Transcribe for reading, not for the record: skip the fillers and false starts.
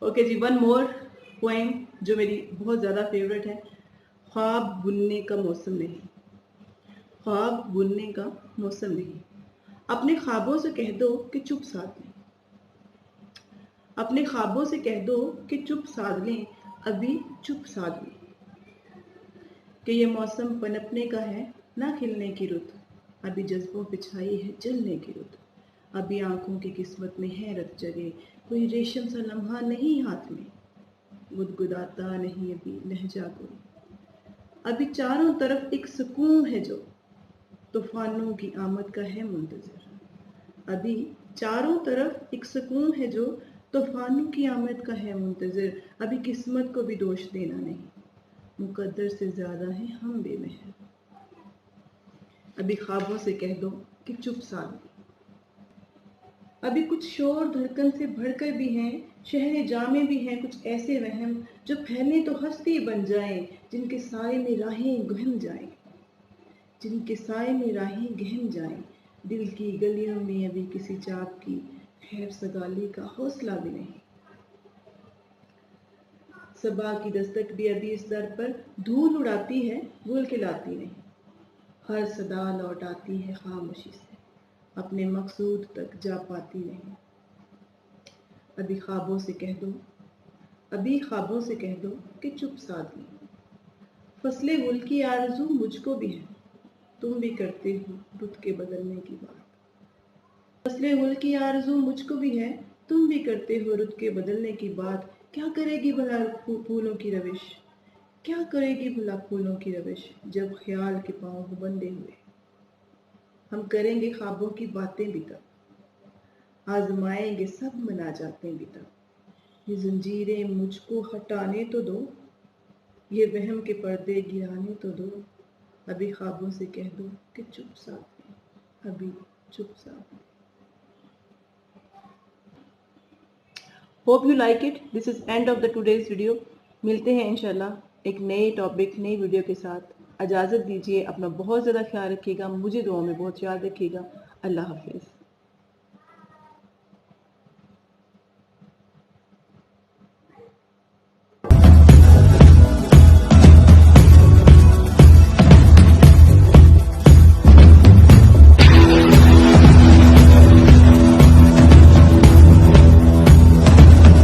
Okay जी, one more poem जो मेरी बहुत ज़्यादा फेवरेट है। ख्वाब बुनने का मौसम नहीं, ख्वाब बुनने का मौसम नहीं, अपने ख्वाबों से कह दो कि चुप साध लें, अपने ख्वाबों से कह दो कि चुप साध लें, अभी चुप साध लें, कि ये मौसम पनपने का है ना खिलने की रुत, अभी जज्बों पे छाई है जलने की रुत, अभी आंखों की किस्मत में हैरत जगे, कोई रेशम सा लम्हा नहीं हाथ में, गुदगुदाता नहीं अभी लहजा कोई, अभी चारों तरफ एक सुकून है जो तूफानों की आमद का है मुंतजर, अभी चारों तरफ एक सुकून है जो तूफानों की आमद का है मुंतजर, अभी किस्मत को भी दोष देना नहीं, मुकद्दर से ज्यादा है हम बेमेहर, अभी ख्वाबों से कह दो कि चुप साध, अभी कुछ शोर धड़कन से भरकर भी हैं, शहरे जामे भी हैं कुछ ऐसे वहम जो फैले तो हस्ती बन जाएं, जिनके साए में राहें गहन जाएं, जिनके साए में राहें गहन जाएं, दिल की गलियों में अभी किसी चाप की खैर सगाली का हौसला भी नहीं, सबा की दस्तक भी अभी इस दर पर धूल उड़ाती है भूल के लाती नहीं, हर सदा लौट आती है खामोशी से अपने मकसूद तक जा पाती नहीं, अभी ख्वाबों से कह दो, अभी ख्वाबों से कह दो कि चुप साध लो, फसले गुल की आरज़ू मुझको भी है तुम भी करते हो रुत के बदलने की बात, फसले गुल की आरज़ू मुझको भी है तुम भी करते हो रुत के बदलने की बात, क्या करेगी भला फूलों की रविश, क्या करेगी भला फूलों की रविश, जब ख्याल के पाँव बंधे हुए, हम करेंगे ख्वाबों की बातें भी तब, आजमाएंगे सब मना जाते भी तब, ये जंजीरें मुझको हटाने तो दो, ये वहम के पर्दे गिराने तो दो, अभी ख्वाबों से कह दो कि चुप साध लें, अभी चुप साध लें। Hope you like it. This is end of the today's video. मिलते हैं इंशाल्लाह एक नए टॉपिक नई वीडियो के साथ। इजाज़त दीजिए, अपना बहुत ज़्यादा ख्याल रखिएगा, मुझे दुआ में बहुत याद रखिएगा। अल्लाह हाफिज़।